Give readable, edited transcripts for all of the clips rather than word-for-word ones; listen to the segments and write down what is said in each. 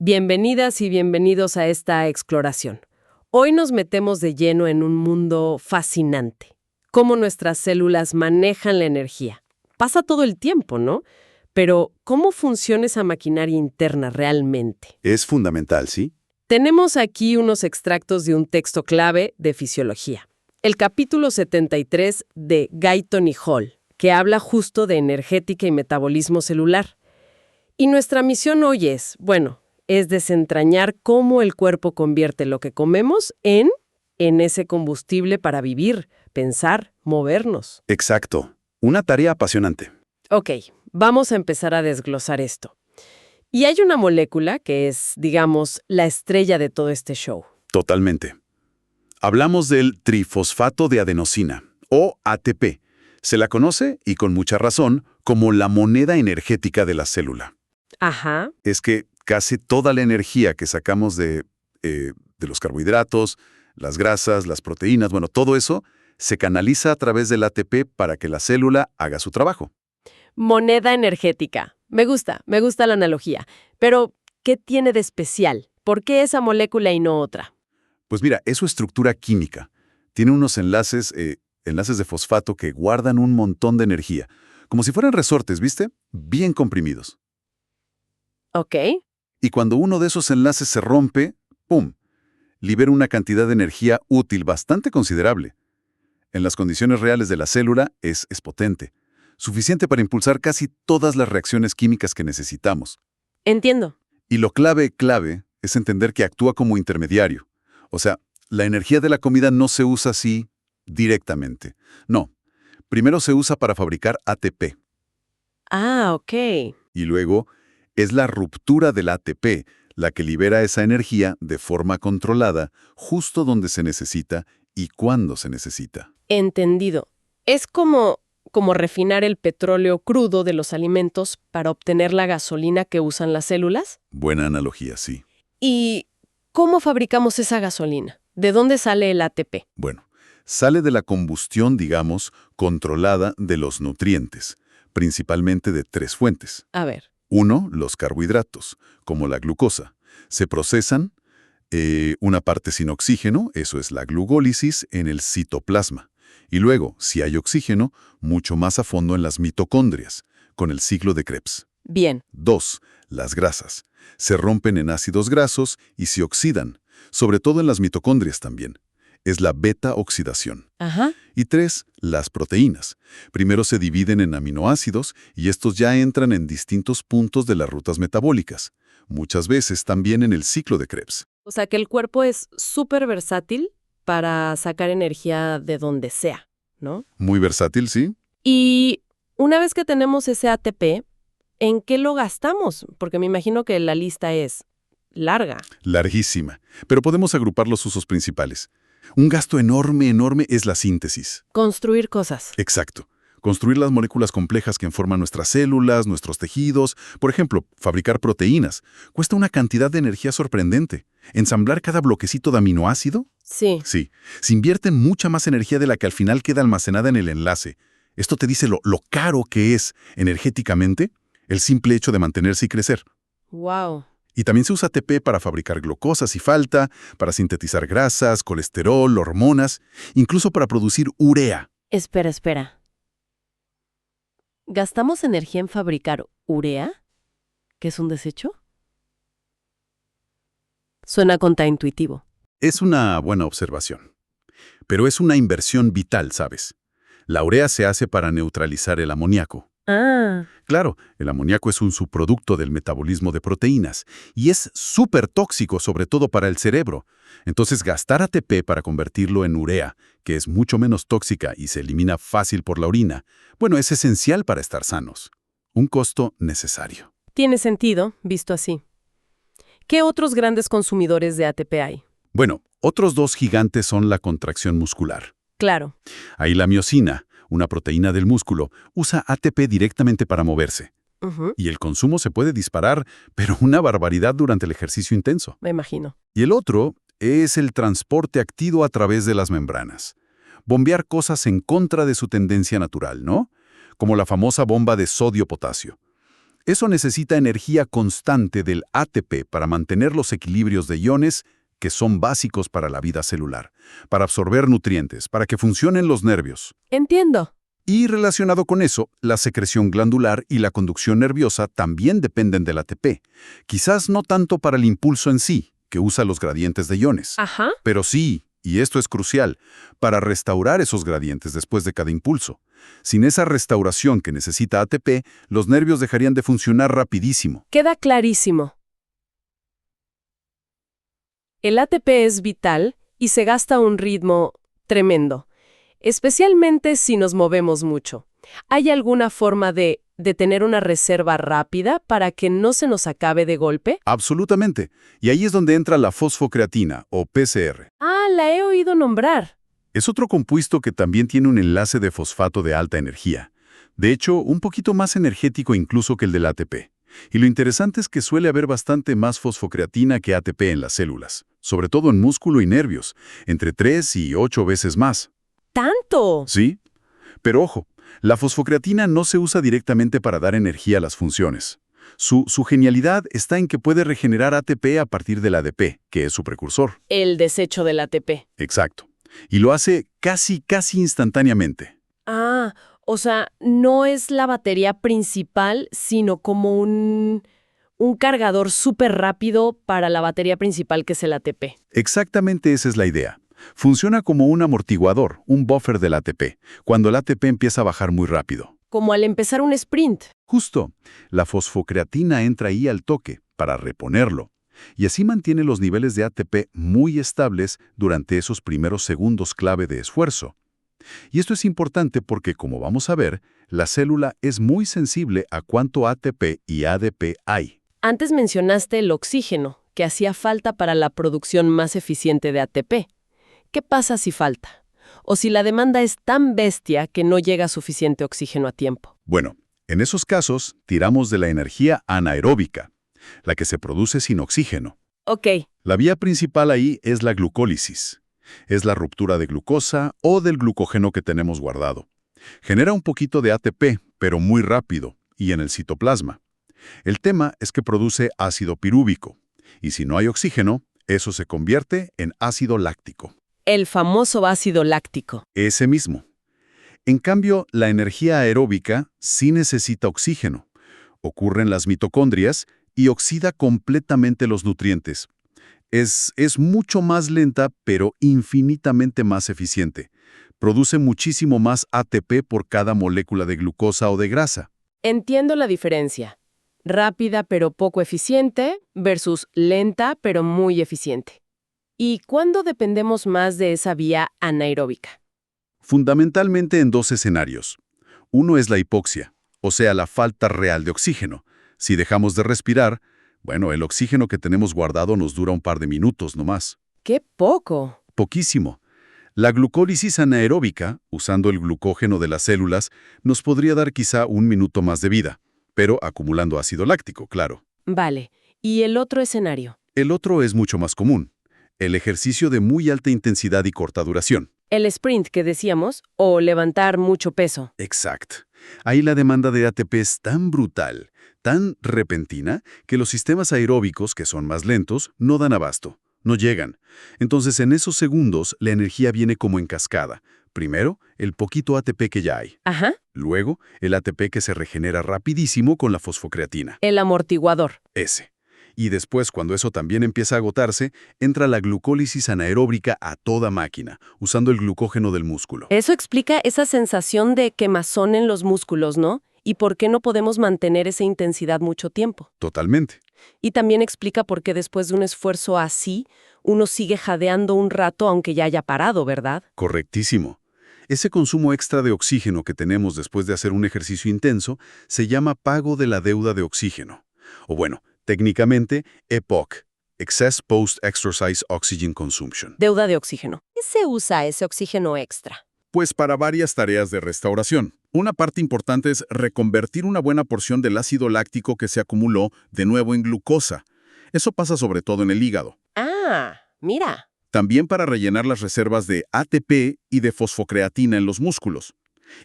Bienvenidas y bienvenidos a esta exploración. Hoy nos metemos de lleno en un mundo fascinante. Cómo nuestras células manejan la energía. Pasa todo el tiempo, ¿no? Pero, ¿cómo funciona esa maquinaria interna realmente? Es fundamental, ¿sí? Tenemos aquí unos extractos de un texto clave de fisiología. El capítulo 73 de Guyton y Hall, que habla justo de energética y metabolismo celular. Y nuestra misión hoy es desentrañar cómo el cuerpo convierte lo que comemos en ese combustible para vivir, pensar, movernos. Exacto. Una tarea apasionante. Ok, vamos a empezar a desglosar esto. Y hay una molécula que es, digamos, la estrella de todo este show. Totalmente. Hablamos del trifosfato de adenosina, o ATP. Se la conoce, y con mucha razón, como la moneda energética de la célula. Ajá. Es que casi toda la energía que sacamos de los carbohidratos, las grasas, las proteínas, todo eso se canaliza a través del ATP para que la célula haga su trabajo. Moneda energética. Me gusta la analogía. Pero, ¿qué tiene de especial? ¿Por qué esa molécula y no otra? Pues mira, es su estructura química. Tiene unos enlaces de fosfato que guardan un montón de energía. Como si fueran resortes, ¿viste? Bien comprimidos. Ok. Y cuando uno de esos enlaces se rompe, ¡pum!, libera una cantidad de energía útil bastante considerable. En las condiciones reales de la célula es potente, suficiente para impulsar casi todas las reacciones químicas que necesitamos. Entiendo. Y lo clave es entender que actúa como intermediario. O sea, la energía de la comida no se usa así directamente. No, primero se usa para fabricar ATP. Ah, ok. Y luego es la ruptura del ATP la que libera esa energía de forma controlada justo donde se necesita y cuando se necesita. Entendido. Es como refinar el petróleo crudo de los alimentos para obtener la gasolina que usan las células. Buena analogía, sí. ¿Y cómo fabricamos esa gasolina? ¿De dónde sale el ATP? Bueno, sale de la combustión, digamos, controlada de los nutrientes, principalmente de 3 fuentes. A ver. 1, los carbohidratos, como la glucosa. Se procesan una parte sin oxígeno, eso es la glucólisis, en el citoplasma. Y luego, si hay oxígeno, mucho más a fondo en las mitocondrias, con el ciclo de Krebs. Bien. 2, las grasas. Se rompen en ácidos grasos y se oxidan, sobre todo en las mitocondrias también. Es la beta-oxidación. Ajá. Y 3, las proteínas. Primero se dividen en aminoácidos y estos ya entran en distintos puntos de las rutas metabólicas, muchas veces también en el ciclo de Krebs. O sea que el cuerpo es súper versátil para sacar energía de donde sea, ¿no? Muy versátil, ¿sí? Y una vez que tenemos ese ATP, ¿en qué lo gastamos? Porque me imagino que la lista es larga. Larguísima, pero podemos agrupar los usos principales. Un gasto enorme es la síntesis. Construir cosas. Exacto. Construir las moléculas complejas que forman nuestras células, nuestros tejidos. Por ejemplo, fabricar proteínas. Cuesta una cantidad de energía sorprendente. ¿Ensamblar cada bloquecito de aminoácido? Sí. Sí. Se invierte mucha más energía de la que al final queda almacenada en el enlace. Esto te dice lo caro que es, energéticamente, el simple hecho de mantenerse y crecer. Wow. Y también se usa ATP para fabricar glucosa si falta, para sintetizar grasas, colesterol, hormonas, incluso para producir urea. Espera. ¿Gastamos energía en fabricar urea? ¿Qué es un desecho? Suena contraintuitivo. Es una buena observación. Pero es una inversión vital, ¿sabes? La urea se hace para neutralizar el amoníaco. Ah. Claro, el amoníaco es un subproducto del metabolismo de proteínas y es súper tóxico, sobre todo para el cerebro. Entonces, gastar ATP para convertirlo en urea, que es mucho menos tóxica y se elimina fácil por la orina, es esencial para estar sanos. Un costo necesario. Tiene sentido, visto así. ¿Qué otros grandes consumidores de ATP hay? Bueno, otros 2 gigantes son la contracción muscular. Claro. Ahí la miosina, una proteína del músculo, usa ATP directamente para moverse. Y el consumo se puede disparar, pero una barbaridad durante el ejercicio intenso. Me imagino. Y el otro es el transporte activo a través de las membranas. Bombear cosas en contra de su tendencia natural, ¿no? Como la famosa bomba de sodio-potasio. Eso necesita energía constante del ATP para mantener los equilibrios de iones que son básicos para la vida celular, para absorber nutrientes, para que funcionen los nervios. Entiendo. Y relacionado con eso, la secreción glandular y la conducción nerviosa también dependen del ATP. Quizás no tanto para el impulso en sí, que usa los gradientes de iones. Ajá. Pero sí, y esto es crucial, para restaurar esos gradientes después de cada impulso. Sin esa restauración que necesita ATP, los nervios dejarían de funcionar rapidísimo. Queda clarísimo. El ATP es vital y se gasta a un ritmo tremendo, especialmente si nos movemos mucho. ¿Hay alguna forma de tener una reserva rápida para que no se nos acabe de golpe? Absolutamente. Y ahí es donde entra la fosfocreatina, o PCR. Ah, la he oído nombrar. Es otro compuesto que también tiene un enlace de fosfato de alta energía. De hecho, un poquito más energético incluso que el del ATP. Y lo interesante es que suele haber bastante más fosfocreatina que ATP en las células, sobre todo en músculo y nervios, entre 3 y 8 veces más. ¿Tanto? ¿Sí? Pero ojo, la fosfocreatina no se usa directamente para dar energía a las funciones. Su genialidad está en que puede regenerar ATP a partir del ADP, que es su precursor. El desecho del ATP. Exacto. Y lo hace casi instantáneamente. Ah, o sea, no es la batería principal, sino como un cargador súper rápido para la batería principal que es el ATP. Exactamente esa es la idea. Funciona como un amortiguador, un buffer del ATP, cuando el ATP empieza a bajar muy rápido. Como al empezar un sprint. Justo, la fosfocreatina entra ahí al toque, para reponerlo. Y así mantiene los niveles de ATP muy estables durante esos primeros segundos clave de esfuerzo. Y esto es importante porque, como vamos a ver, la célula es muy sensible a cuánto ATP y ADP hay. Antes mencionaste el oxígeno, que hacía falta para la producción más eficiente de ATP. ¿Qué pasa si falta? O si la demanda es tan bestia que no llega suficiente oxígeno a tiempo. Bueno, en esos casos, tiramos de la energía anaeróbica, la que se produce sin oxígeno. Ok. La vía principal ahí es la glucólisis. Es la ruptura de glucosa o del glucógeno que tenemos guardado. Genera un poquito de ATP, pero muy rápido, y en el citoplasma. El tema es que produce ácido pirúvico, y si no hay oxígeno, eso se convierte en ácido láctico. El famoso ácido láctico. Ese mismo. En cambio, la energía aeróbica sí necesita oxígeno. Ocurre en las mitocondrias y oxida completamente los nutrientes. Es mucho más lenta, pero infinitamente más eficiente. Produce muchísimo más ATP por cada molécula de glucosa o de grasa. Entiendo la diferencia. Rápida pero poco eficiente versus lenta pero muy eficiente. ¿Y cuándo dependemos más de esa vía anaeróbica? Fundamentalmente en dos escenarios. Uno es la hipoxia, o sea, la falta real de oxígeno. Si dejamos de respirar, bueno, el oxígeno que tenemos guardado nos dura un par de minutos nomás. ¡Qué poco! Poquísimo. La glucólisis anaeróbica, usando el glucógeno de las células, nos podría dar quizá un minuto más de vida, pero acumulando ácido láctico, claro. Vale. ¿Y el otro escenario? El otro es mucho más común. El ejercicio de muy alta intensidad y corta duración. El sprint que decíamos, o levantar mucho peso. Exacto. Ahí la demanda de ATP es tan brutal, tan repentina, que los sistemas aeróbicos, que son más lentos, no dan abasto, no llegan. Entonces, en esos segundos, la energía viene como en cascada. Primero, el poquito ATP que ya hay. Ajá. Luego, el ATP que se regenera rapidísimo con la fosfocreatina. El amortiguador. Ese. Y después, cuando eso también empieza a agotarse, entra la glucólisis anaeróbica a toda máquina, usando el glucógeno del músculo. Eso explica esa sensación de quemazón en los músculos, ¿no? ¿Y por qué no podemos mantener esa intensidad mucho tiempo? Totalmente. Y también explica por qué después de un esfuerzo así, uno sigue jadeando un rato aunque ya haya parado, ¿verdad? Correctísimo. Ese consumo extra de oxígeno que tenemos después de hacer un ejercicio intenso se llama pago de la deuda de oxígeno. O bueno, técnicamente, EPOC, Excess Post-Exercise Oxygen Consumption. Deuda de oxígeno. ¿Qué se usa ese oxígeno extra? Pues para varias tareas de restauración. Una parte importante es reconvertir una buena porción del ácido láctico que se acumuló de nuevo en glucosa. Eso pasa sobre todo en el hígado. Ah, mira. También para rellenar las reservas de ATP y de fosfocreatina en los músculos.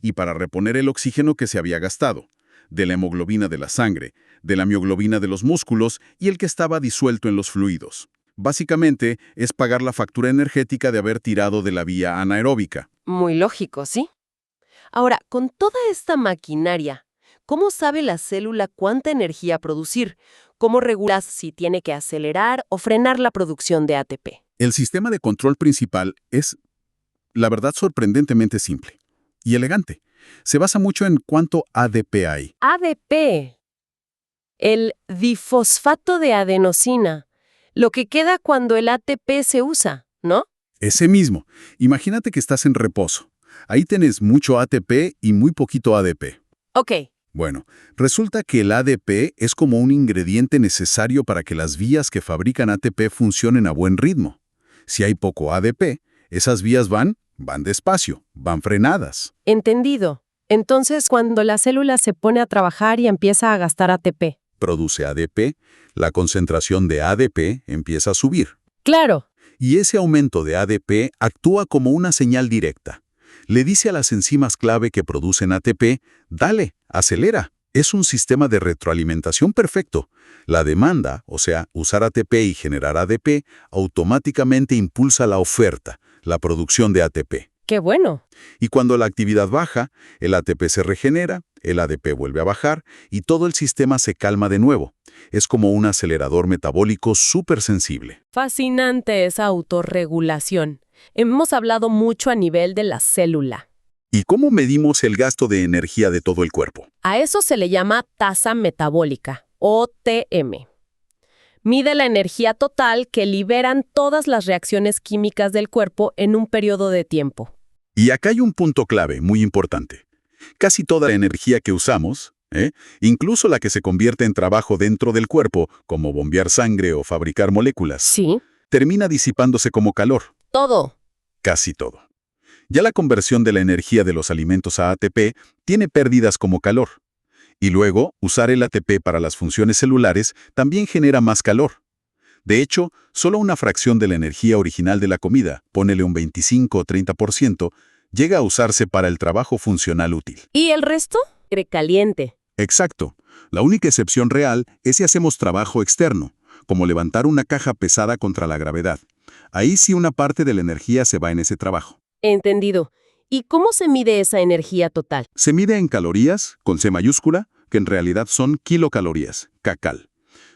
Y para reponer el oxígeno que se había gastado. de la hemoglobina de la sangre, de la mioglobina de los músculos y el que estaba disuelto en los fluidos. Básicamente, es pagar la factura energética de haber tirado de la vía anaeróbica. Muy lógico, ¿sí? Ahora, con toda esta maquinaria, ¿cómo sabe la célula cuánta energía producir? ¿Cómo regulas si tiene que acelerar o frenar la producción de ATP? El sistema de control principal es, la verdad, sorprendentemente simple y elegante. Se basa mucho en cuánto ADP hay. ADP, el difosfato de adenosina, lo que queda cuando el ATP se usa, ¿no? Ese mismo. Imagínate que estás en reposo. Ahí tenés mucho ATP y muy poquito ADP. Ok, Bueno, resulta que el ADP es como un ingrediente necesario para que las vías que fabrican ATP funcionen a buen ritmo. Si hay poco ADP, esas vías van despacio, van frenadas. entendido. Entonces, cuando la célula se pone a trabajar y empieza a gastar ATP. Produce ADP, la concentración de ADP empieza a subir. Claro. Y ese aumento de ADP actúa como una señal directa. Le dice a las enzimas clave que producen ATP, dale, acelera. Es un sistema de retroalimentación perfecto. La demanda, o sea, usar ATP y generar ADP, automáticamente impulsa la oferta, la producción de ATP. Qué bueno. Y cuando la actividad baja, el ATP se regenera, el ADP vuelve a bajar y todo el sistema se calma de nuevo. Es como un acelerador metabólico súper sensible. Fascinante esa autorregulación. Hemos hablado mucho a nivel de la célula. ¿Y cómo medimos el gasto de energía de todo el cuerpo? A eso se le llama tasa metabólica, o TM. Mide la energía total que liberan todas las reacciones químicas del cuerpo en un periodo de tiempo. Y acá hay un punto clave muy importante. Casi toda la energía que usamos, incluso la que se convierte en trabajo dentro del cuerpo, como bombear sangre o fabricar moléculas, Sí. termina disipándose como calor. Todo. Casi todo. Ya la conversión de la energía de los alimentos a ATP tiene pérdidas como calor. Y luego, usar el ATP para las funciones celulares también genera más calor. De hecho, solo una fracción de la energía original de la comida, ponele un 25 o 30%, llega a usarse para el trabajo funcional útil. ¿Y el resto? Caliente. Exacto. La única excepción real es si hacemos trabajo externo, como levantar una caja pesada contra la gravedad. Ahí sí una parte de la energía se va en ese trabajo. Entendido. ¿Y cómo se mide esa energía total? Se mide en calorías, con C mayúscula, que en realidad son kilocalorías, kcal.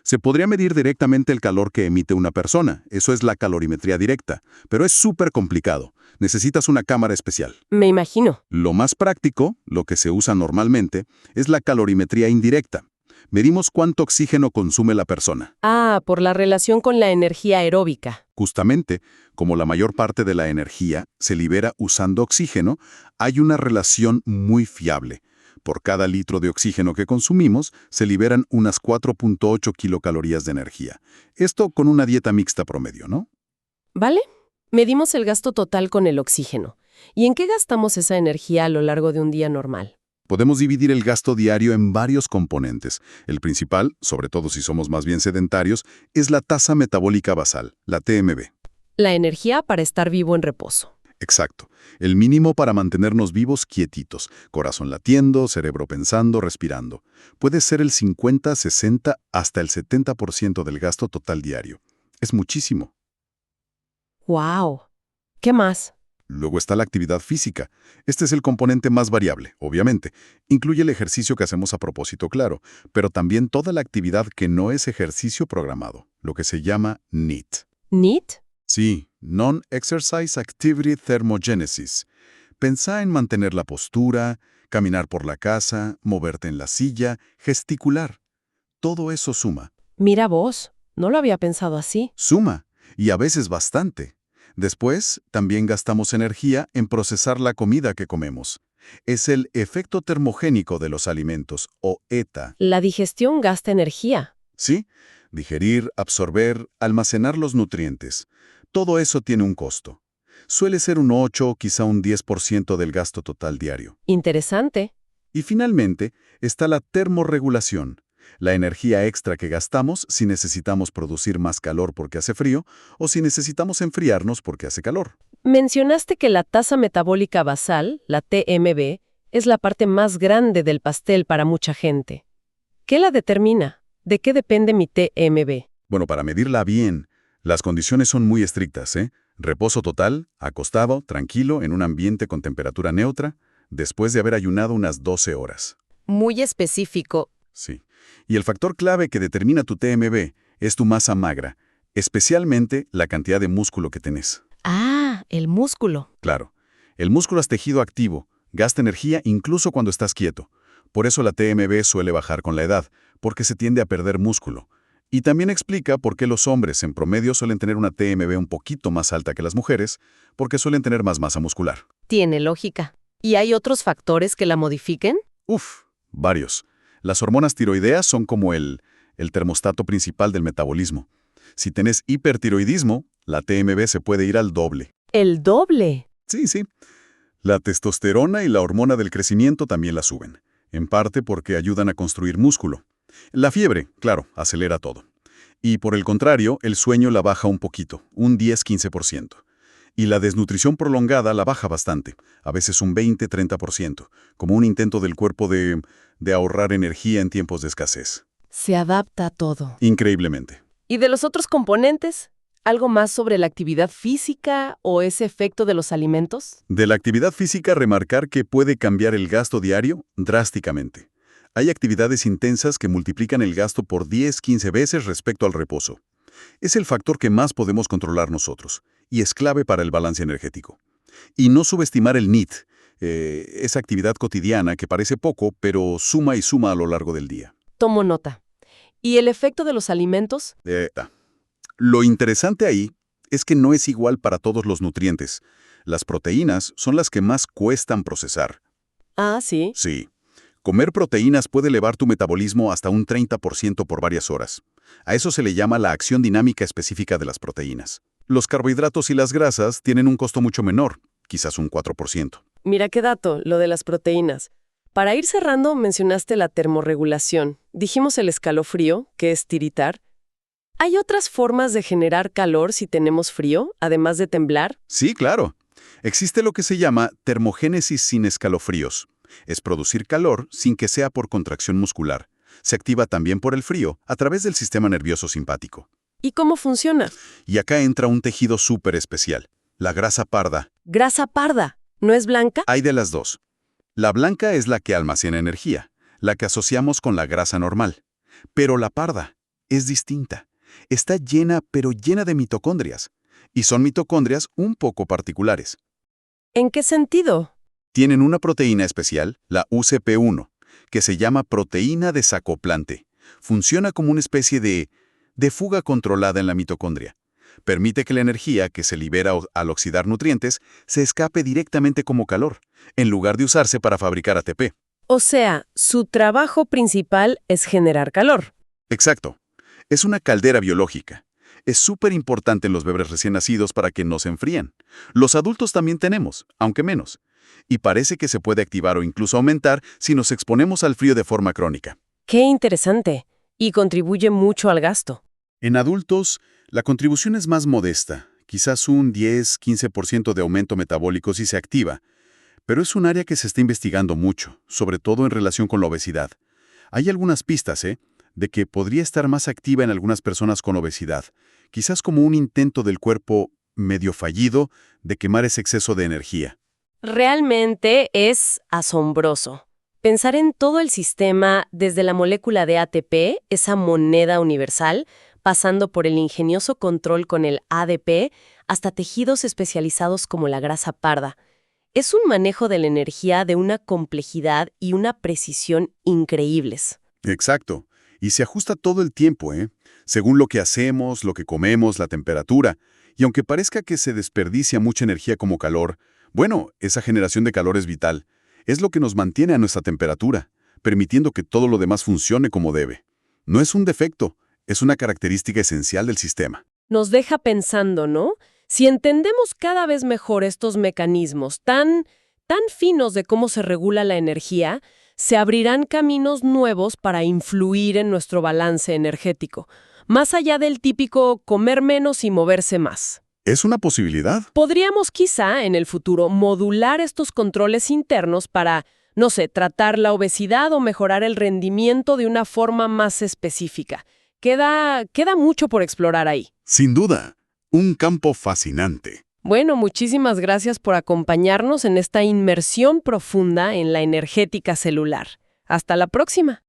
Se podría medir directamente el calor que emite una persona, eso es la calorimetría directa, pero es súper complicado. Necesitas una cámara especial. Me imagino. Lo más práctico, lo que se usa normalmente, es la calorimetría indirecta. Medimos cuánto oxígeno consume la persona. Ah, por la relación con la energía aeróbica. Justamente, como la mayor parte de la energía se libera usando oxígeno, hay una relación muy fiable. Por cada litro de oxígeno que consumimos, se liberan unas 4.8 kilocalorías de energía. Esto con una dieta mixta promedio, ¿no? ¿Vale? Medimos el gasto total con el oxígeno. ¿Y en qué gastamos esa energía a lo largo de un día normal? Podemos dividir el gasto diario en varios componentes. El principal, sobre todo si somos más bien sedentarios, es la tasa metabólica basal, la TMB. La energía para estar vivo en reposo. Exacto. El mínimo para mantenernos vivos quietitos, corazón latiendo, cerebro pensando, respirando. Puede ser el 50, 60, hasta el 70% del gasto total diario. Es muchísimo. ¡Wow! ¿Qué más? Luego está la actividad física. Este es el componente más variable, obviamente. Incluye el ejercicio que hacemos a propósito, claro, pero también toda la actividad que no es ejercicio programado, lo que se llama NEAT. ¿NEAT? Sí, Non-Exercise Activity Thermogenesis. Pensá en mantener la postura, caminar por la casa, moverte en la silla, gesticular. Todo eso suma. Mira vos, no lo había pensado así. Suma, y a veces bastante. Después, también gastamos energía en procesar la comida que comemos. Es el efecto termogénico de los alimentos, o ETA. La digestión gasta energía. ¿Sí? Digerir, absorber, almacenar los nutrientes. Todo eso tiene un costo. Suele ser un 8 o quizá un 10% del gasto total diario. Interesante. Y finalmente, está la termorregulación. La energía extra que gastamos si necesitamos producir más calor porque hace frío o si necesitamos enfriarnos porque hace calor. Mencionaste que la tasa metabólica basal, la TMB, es la parte más grande del pastel para mucha gente. ¿Qué la determina? ¿De qué depende mi TMB? Bueno, para medirla bien, las condiciones son muy estrictas, ¿eh? Reposo total, acostado, tranquilo, en un ambiente con temperatura neutra, después de haber ayunado unas 12 horas. Muy específico. Sí. Y el factor clave que determina tu TMB es tu masa magra, especialmente la cantidad de músculo que tenés. Ah, el músculo. Claro, el músculo es tejido activo, gasta energía incluso cuando estás quieto. Por eso la TMB suele bajar con la edad, porque se tiende a perder músculo. Y también explica por qué los hombres en promedio suelen tener una TMB un poquito más alta que las mujeres, porque suelen tener más masa muscular. Tiene lógica. ¿Y hay otros factores que la modifiquen? Varios. Las hormonas tiroideas son como el termostato principal del metabolismo. Si tenés hipertiroidismo, la TMB se puede ir al doble. ¿El doble? Sí. La testosterona y la hormona del crecimiento también la suben, en parte porque ayudan a construir músculo. La fiebre, claro, acelera todo. Y por el contrario, el sueño la baja un poquito, un 10-15%. Y la desnutrición prolongada la baja bastante, a veces un 20-30%, como un intento del cuerpo de ahorrar energía en tiempos de escasez. Se adapta a todo. Increíblemente. ¿Y de los otros componentes? ¿Algo más sobre la actividad física o ese efecto de los alimentos? De la actividad física, remarcar que puede cambiar el gasto diario drásticamente. Hay actividades intensas que multiplican el gasto por 10-15 veces respecto al reposo. Es el factor que más podemos controlar nosotros, y es clave para el balance energético. Y no subestimar el NEAT, esa actividad cotidiana que parece poco, pero suma y suma a lo largo del día. Tomo nota. ¿Y el efecto de los alimentos? Lo interesante ahí es que no es igual para todos los nutrientes. Las proteínas son las que más cuestan procesar. Ah, ¿sí? Sí. Comer proteínas puede elevar tu metabolismo hasta un 30% por varias horas. A eso se le llama la acción dinámica específica de las proteínas. Los carbohidratos y las grasas tienen un costo mucho menor, quizás un 4%. Mira qué dato, lo de las proteínas. Para ir cerrando, mencionaste la termorregulación. Dijimos el escalofrío, que es tiritar. ¿Hay otras formas de generar calor si tenemos frío, además de temblar? Sí, claro. Existe lo que se llama termogénesis sin escalofríos. Es producir calor sin que sea por contracción muscular. Se activa también por el frío a través del sistema nervioso simpático. ¿Y cómo funciona? Y acá entra un tejido súper especial, la grasa parda. ¿Grasa parda? ¿No es blanca? Hay de las dos. La blanca es la que almacena energía, la que asociamos con la grasa normal. Pero la parda es distinta. Está llena, pero llena de mitocondrias. Y son mitocondrias un poco particulares. ¿En qué sentido? Tienen una proteína especial, la UCP1, que se llama proteína desacoplante. Funciona como una especie de fuga controlada en la mitocondria. Permite que la energía que se libera al oxidar nutrientes se escape directamente como calor, en lugar de usarse para fabricar ATP. O sea, su trabajo principal es generar calor. Exacto. Es una caldera biológica. Es súper importante en los bebés recién nacidos para que no se enfríen. Los adultos también tenemos, aunque menos. Y parece que se puede activar o incluso aumentar si nos exponemos al frío de forma crónica. ¡Qué interesante! Y contribuye mucho al gasto. En adultos, la contribución es más modesta, quizás un 10-15% de aumento metabólico si se activa, pero es un área que se está investigando mucho, sobre todo en relación con la obesidad. Hay algunas pistas, de que podría estar más activa en algunas personas con obesidad, quizás como un intento del cuerpo medio fallido de quemar ese exceso de energía. Realmente es asombroso. Pensar en todo el sistema, desde la molécula de ATP, esa moneda universal, pasando por el ingenioso control con el ADP, hasta tejidos especializados como la grasa parda. Es un manejo de la energía de una complejidad y una precisión increíbles. Exacto. Y se ajusta todo el tiempo, según lo que hacemos, lo que comemos, la temperatura. Y aunque parezca que se desperdicia mucha energía como calor, bueno, esa generación de calor es vital. Es lo que nos mantiene a nuestra temperatura, permitiendo que todo lo demás funcione como debe. No es un defecto, es una característica esencial del sistema. Nos deja pensando, ¿no? Si entendemos cada vez mejor estos mecanismos tan finos de cómo se regula la energía, se abrirán caminos nuevos para influir en nuestro balance energético, más allá del típico comer menos y moverse más. ¿Es una posibilidad? Podríamos quizá en el futuro modular estos controles internos para no sé, tratar la obesidad o mejorar el rendimiento de una forma más específica. Queda mucho por explorar ahí. Sin duda, un campo fascinante. Bueno, muchísimas gracias por acompañarnos en esta inmersión profunda en la energética celular. Hasta la próxima.